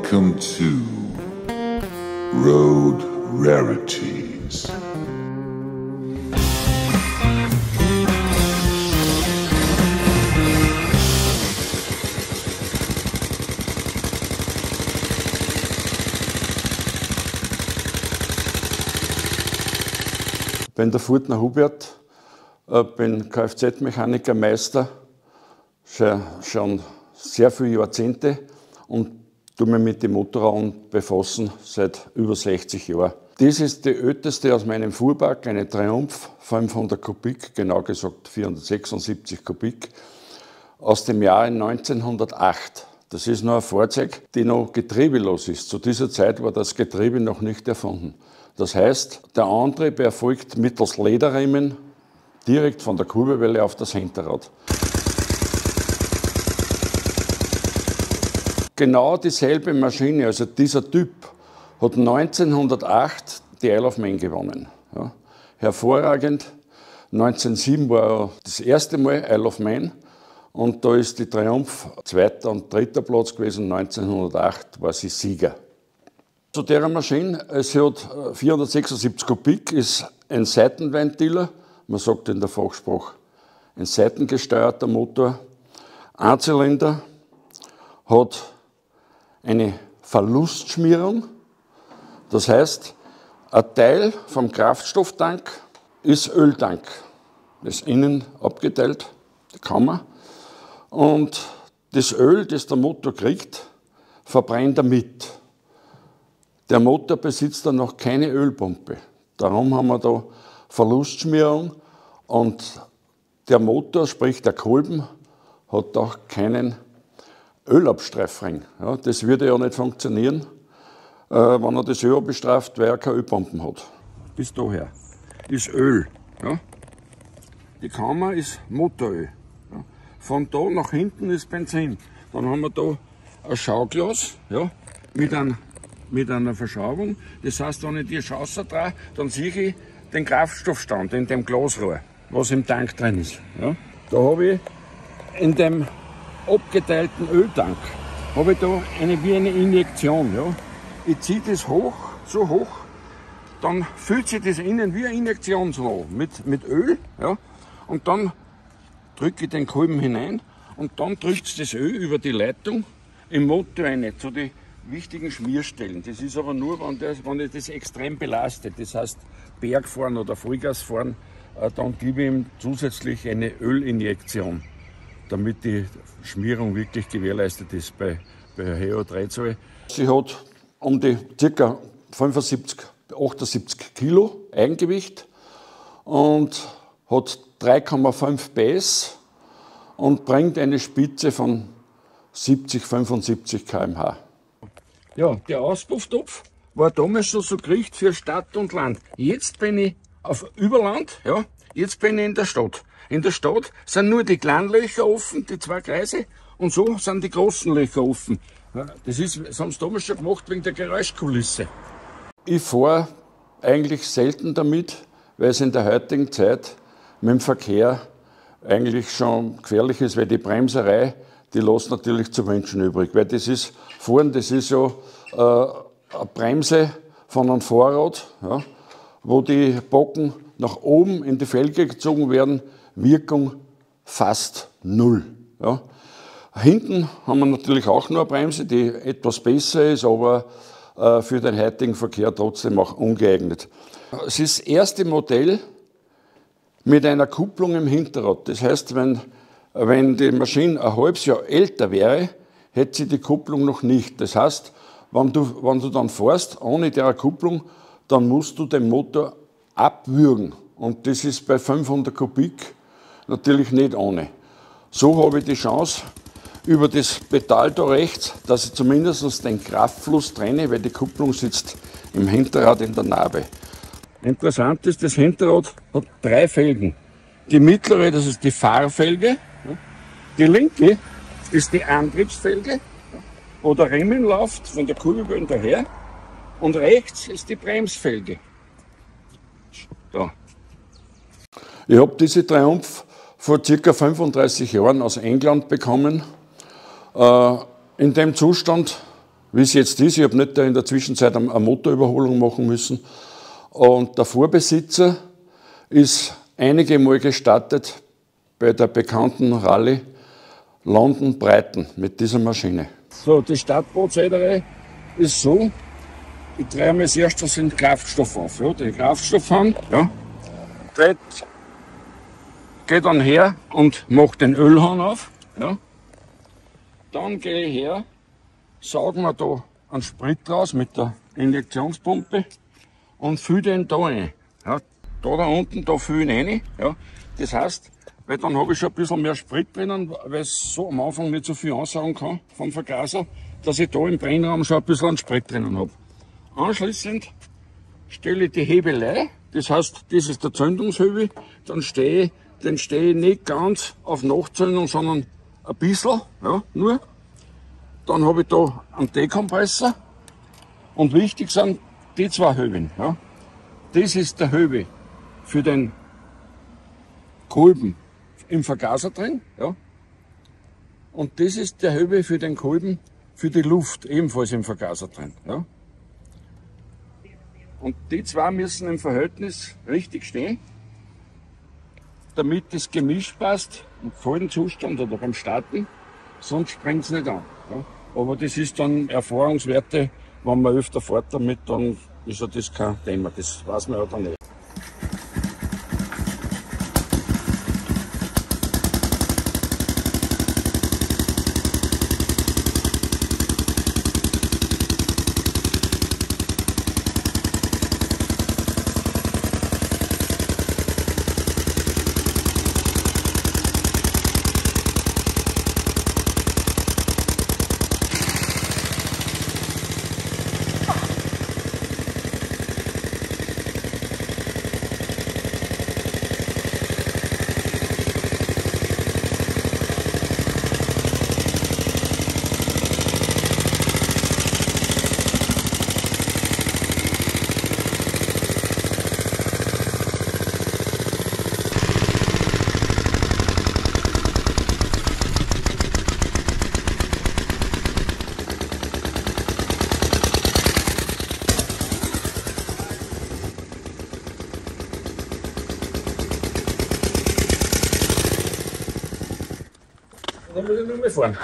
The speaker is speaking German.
Welcome to Road Rarities. Ich bin der Furtner Hubert, bin Kfz-Mechaniker, Meister, schon sehr viele Jahrzehnte und tue mich mit den Motorrädern befassen seit über 60 Jahren. Dies ist die älteste aus meinem Fuhrpark, eine Triumph, 500 Kubik, genau gesagt 476 Kubik, aus dem Jahre 1908. Das ist noch ein Fahrzeug, das noch getriebelos ist. Zu dieser Zeit war das Getriebe noch nicht erfunden. Das heißt, der Antrieb erfolgt mittels Lederriemen direkt von der Kurbelwelle auf das Hinterrad. Genau dieselbe Maschine, also dieser Typ, hat 1908 die Isle of Man gewonnen. Ja, hervorragend. 1907 war das erste Mal Isle of Man und da ist die Triumph zweiter und dritter Platz gewesen. 1908 war sie Sieger. Zu der Maschine, es hat 476 Kubik, ist ein Seitenventiler, man sagt in der Fachsprache ein seitengesteuerter Motor, Einzylinder, hat eine Verlustschmierung, das heißt, ein Teil vom Kraftstofftank ist Öltank, das ist innen abgeteilt, die Kammer, und das Öl, das der Motor kriegt, verbrennt er mit. Der Motor besitzt dann noch keine Ölpumpe. Darum haben wir da Verlustschmierung und der Motor, sprich der Kolben, hat auch keinen Ölabstreifring. Ja, das würde ja nicht funktionieren, wenn er das Öl bestraft, weil er keine Ölpumpen hat. Bis daher ist Öl. Ja. Die Kammer ist Motoröl. Ja. Von da nach hinten ist Benzin. Dann haben wir da ein Schauglas, ja, mit einer Verschraubung. Das heißt, wenn ich die Chance drehe, dann sehe ich den Kraftstoffstand in dem Glasrohr, was im Tank drin ist. Ja. Da habe ich in dem abgeteilten Öltank habe ich da wie eine Injektion. Ja. Ich ziehe das hoch, so hoch, dann füllt sich das innen wie eine Injektion so mit Öl. Ja. Und dann drücke ich den Kolben hinein und dann drückt es das Öl über die Leitung im Motor rein, zu den wichtigen Schmierstellen. Das ist aber nur, wenn ich das extrem belastet, das heißt Bergfahren oder Vollgasfahren, dann gebe ich ihm zusätzlich eine Ölinjektion, damit die Schmierung wirklich gewährleistet ist bei HO3-Zahl. Sie hat um die ca. 75, 78 Kilo Eigengewicht und hat 3,5 PS und bringt eine Spitze von 70, 75 km/h. Ja, der Auspufftopf war damals schon so gerichtet für Stadt und Land. Jetzt bin ich auf Überland, ja, jetzt bin ich in der Stadt. In der Stadt sind nur die kleinen Löcher offen, die zwei Kreise, und so sind die großen Löcher offen. Ja, das haben sie damals schon gemacht wegen der Geräuschkulisse. Ich fahre eigentlich selten damit, weil es in der heutigen Zeit mit dem Verkehr eigentlich schon gefährlich ist, weil die Bremserei, die lässt natürlich zu Menschen übrig. Weil das ist, Fahren, das ist ja eine Bremse von einem Fahrrad, ja, wo die Bocken nach oben in die Felge gezogen werden, Wirkung fast null. Ja. Hinten haben wir natürlich auch noch eine Bremse, die etwas besser ist, aber für den heutigen Verkehr trotzdem auch ungeeignet. Es ist das erste Modell mit einer Kupplung im Hinterrad. Das heißt, wenn die Maschine ein halbes Jahr älter wäre, hätte sie die Kupplung noch nicht. Das heißt, wenn du dann fährst ohne der Kupplung, dann musst du den Motor abwürgen. Und das ist bei 500 Kubik natürlich nicht ohne. So habe ich die Chance über das Pedal da rechts, dass ich zumindest den Kraftfluss trenne, weil die Kupplung sitzt im Hinterrad in der Narbe. Interessant ist, das Hinterrad hat 3 Felgen. Die mittlere, das ist die Fahrfelge. Die linke ist die Antriebsfelge, wo der Riemen läuft von der Kurbelwelle daher. Und rechts ist die Bremsfelge. Da. Ich habe diese Triumph vor ca. 35 Jahren aus England bekommen. In dem Zustand wie es jetzt ist. Ich habe nicht da in der Zwischenzeit eine Motorüberholung machen müssen. Und der Vorbesitzer ist einige Mal gestartet bei der bekannten Rallye London-Brighton mit dieser Maschine. So, die Startprozedere ist so, ich drehe mir als erstes den Kraftstoff auf. Ja, den Kraftstoffhahn, ja, gehe dann her und mache den Ölhahn auf. Ja. Dann gehe ich her, sauge mir da einen Sprit raus mit der Injektionspumpe und fülle den da rein. Ja, da unten, da fülle ich ihn rein. Ja. Das heißt, weil dann habe ich schon ein bisschen mehr Sprit drinnen, weil es so am Anfang nicht so viel ansaugen kann vom Vergaser, dass ich da im Brennraum schon ein bisschen an Sprit drinnen habe. Anschließend stelle ich die Hebelei, das heißt, das ist der Zündungshebel, dann stehe ich nicht ganz auf Nachzündung, sondern ein bisschen, ja, nur. Dann habe ich da einen Dekompressor und wichtig sind die zwei Hebeln. Ja. Das ist der Hebel für den Kolben im Vergaser drin, ja. Und das ist der Hebel für den Kolben für die Luft, ebenfalls im Vergaser drin. Ja. Und die zwei müssen im Verhältnis richtig stehen, damit das Gemisch passt, im vollen Zustand oder beim Starten, sonst springt es nicht an. Ja. Aber das ist dann Erfahrungswerte, wenn man öfter fährt damit, dann ist ja das kein Thema, das weiß man ja dann nicht. Dann will ich nur mehr fahren.